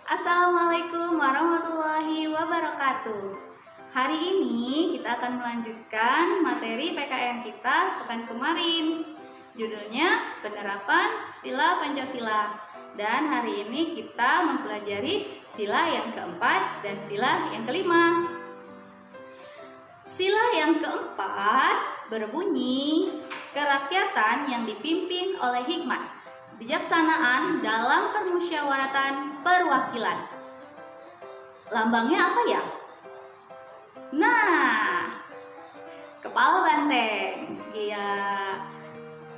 Assalamualaikum warahmatullahi wabarakatuh. Hari ini kita akan melanjutkan materi PKN kita pekan kemarin. Judulnya Penerapan Sila Pancasila. Dan hari ini kita mempelajari sila yang keempat dan sila yang kelima. Sila yang keempat berbunyi, kerakyatan yang dipimpin oleh hikmat, bijaksanaan dalam permusyawaratan perwakilan. Lambangnya apa ya? Nah, kepala banteng. Iya.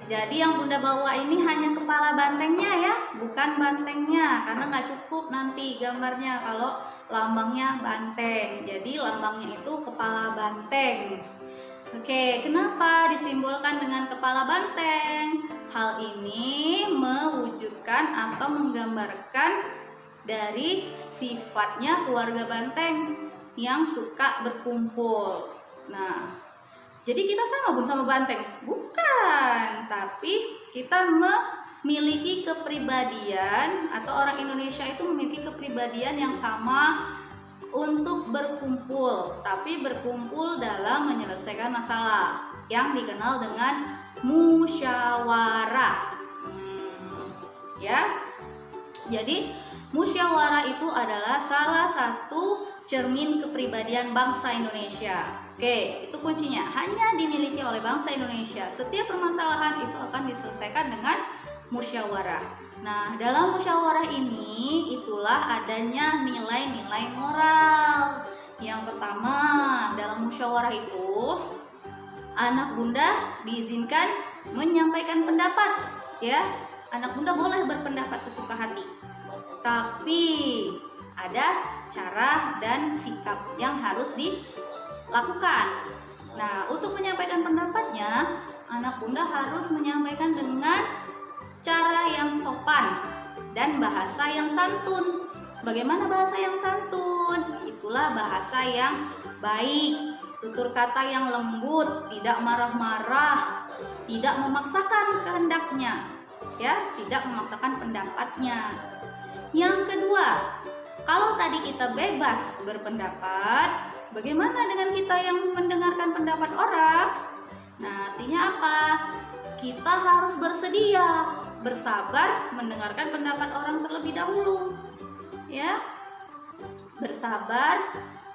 Jadi yang Bunda bawa ini hanya kepala bantengnya ya, bukan bantengnya, karena nggak cukup nanti gambarnya kalau lambangnya banteng. Jadi lambangnya itu kepala banteng. Oke, kenapa disimbolkan dengan kepala banteng? Hal ini mewujudkan atau menggambarkan dari sifatnya keluarga banteng yang suka berkumpul. Nah, jadi kita sama Bun sama banteng? Bukan, tapi kita memiliki kepribadian atau orang Indonesia itu memiliki kepribadian yang sama untuk berkumpul, tapi berkumpul dalam menyelesaikan masalah yang dikenal dengan musyawarah. Ya. Jadi musyawarah itu adalah salah satu cermin kepribadian bangsa Indonesia. Oke, itu kuncinya. Hanya dimiliki oleh bangsa Indonesia. Setiap permasalahan itu akan diselesaikan dengan musyawarah. Nah, dalam musyawarah ini itulah adanya nilai-nilai moral. Yang pertama, dalam musyawarah itu anak bunda diizinkan menyampaikan pendapat, ya. Anak bunda boleh berpendapat sesuka hati. Tapi ada cara dan sikap yang harus dilakukan. Nah, untuk menyampaikan pendapatnya, anak bunda harus menyampaikan dengan cara yang sopan dan bahasa yang santun. Bagaimana bahasa yang santun? Itulah bahasa yang baik, tutur kata yang lembut, tidak marah-marah, tidak memaksakan kehendaknya, ya, tidak memaksakan pendapatnya. Yang kedua, kalau tadi kita bebas berpendapat, bagaimana dengan kita yang mendengarkan pendapat orang? Nah, artinya apa? Kita harus bersedia, bersabar mendengarkan pendapat orang terlebih dahulu. Ya. Bersabar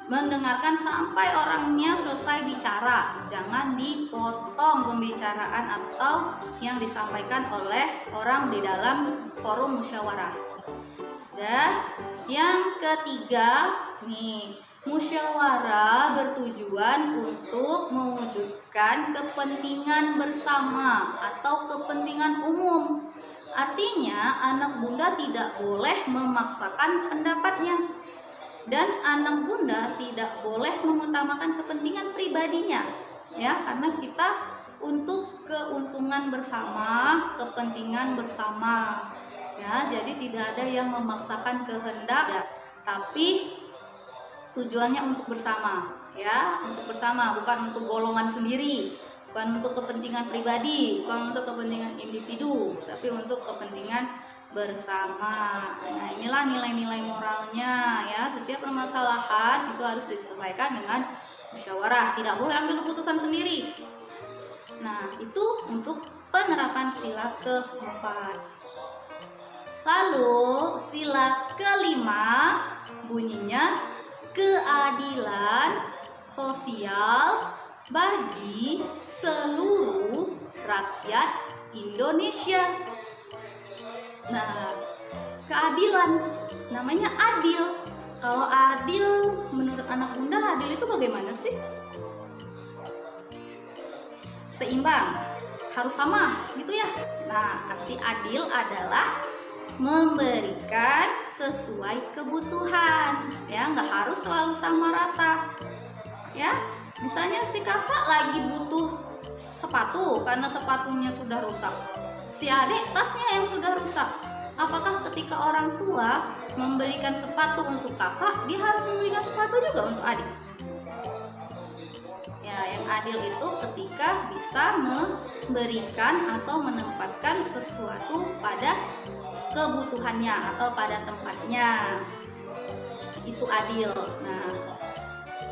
mendengarkan sampai orangnya selesai bicara. Jangan dipotong pembicaraan atau yang disampaikan oleh orang di dalam forum musyawarah. Sudah. Yang ketiga, nih, musyawarah bertujuan untuk mewujudkan kepentingan bersama atau kepentingan umum. Artinya, anak bunda tidak boleh memaksakan pendapatnya. Dan anak bunda tidak boleh mengutamakan kepentingan pribadinya. Ya, karena kita untuk keuntungan bersama, kepentingan bersama. Ya, jadi tidak ada yang memaksakan kehendak, ya, tapi tujuannya untuk bersama, ya, untuk bersama, bukan untuk golongan sendiri, bukan untuk kepentingan pribadi, bukan untuk kepentingan individu, tapi untuk kepentingan bersama. Nah, inilah nilai-nilai moralnya, ya. Setiap permasalahan itu harus diselesaikan dengan musyawarah, tidak boleh ambil keputusan sendiri. Nah, itu untuk penerapan sila keempat. Lalu sila kelima bunyinya keadilan sosial bagi seluruh rakyat Indonesia. Nah, keadilan namanya adil. Kalau adil menurut anak bunda, adil itu bagaimana sih? Seimbang, harus sama gitu ya. Nah, arti adil adalah memberikan sesuai kebutuhan, ya, nggak harus selalu sama rata, ya. Misalnya si kakak lagi butuh sepatu karena sepatunya sudah rusak, si adik tasnya yang sudah rusak. Apakah ketika orang tua membelikan sepatu untuk kakak, dia harus membelikan sepatu juga untuk adik? Ya, yang adil itu ketika bisa memberikan atau menempatkan sesuatu pada kebutuhannya atau pada tempatnya. Itu adil. Nah,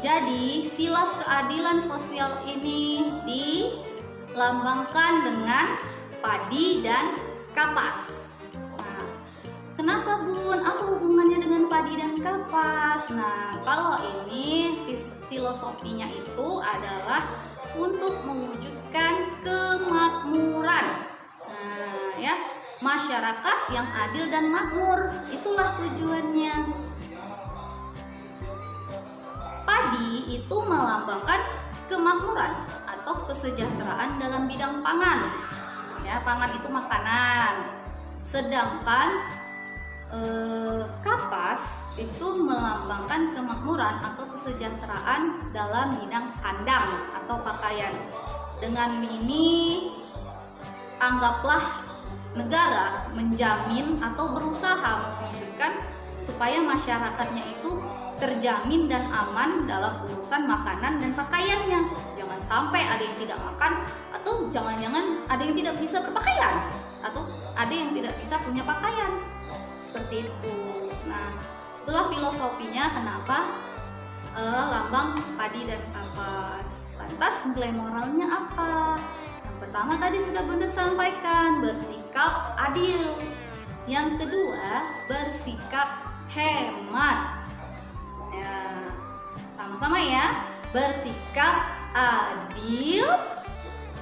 jadi sila keadilan sosial ini dilambangkan dengan padi dan kapas. Nah, kenapa Bun? Apa hubungannya dengan padi dan kapas? Nah, kalau ini filosofinya itu adalah untuk mewujudkan kemakmuran. Nah, ya, masyarakat yang adil dan makmur, itulah tujuannya. Padi itu melambangkan kemakmuran atau kesejahteraan dalam bidang pangan. Ya, pangan itu makanan. Sedangkan kapas itu melambangkan kemakmuran atau kesejahteraan dalam bidang sandang atau pakaian. Dengan ini anggaplah negara menjamin atau berusaha mewujudkan supaya masyarakatnya itu terjamin dan aman dalam urusan makanan dan pakaiannya. Jangan sampai ada yang tidak makan, atau jangan-jangan ada yang tidak bisa berpakaian, atau ada yang tidak bisa punya pakaian. Seperti itu. Nah, itulah filosofinya kenapa lambang padi dan kapas. Lantas nilai moralnya apa? Yang pertama tadi sudah Bunda sampaikan, bersikap adil. Yang kedua, bersikap hemat. Ya, sama-sama ya, bersikap adil,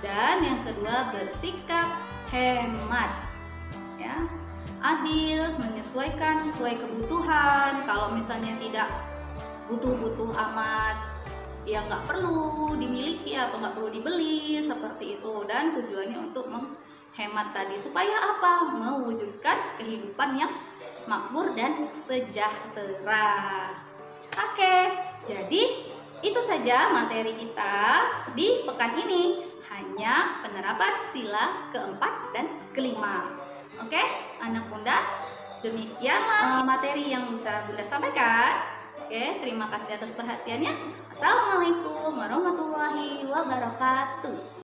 dan yang kedua bersikap hemat. Ya, adil, menyesuaikan sesuai kebutuhan. Kalau misalnya tidak butuh-butuh amat, ya nggak perlu dimiliki atau nggak perlu dibeli, seperti itu. Dan tujuannya untuk menghemat tadi, supaya apa? Mewujudkan kehidupan yang makmur dan sejahtera. Oke, jadi itu saja materi kita di pekan ini. Hanya penerapan sila keempat dan kelima. Oke, anak Bunda, demikianlah materi yang bisa Bunda sampaikan. Oke, terima kasih atas perhatiannya. Assalamualaikum warahmatullahi wabarakatuh.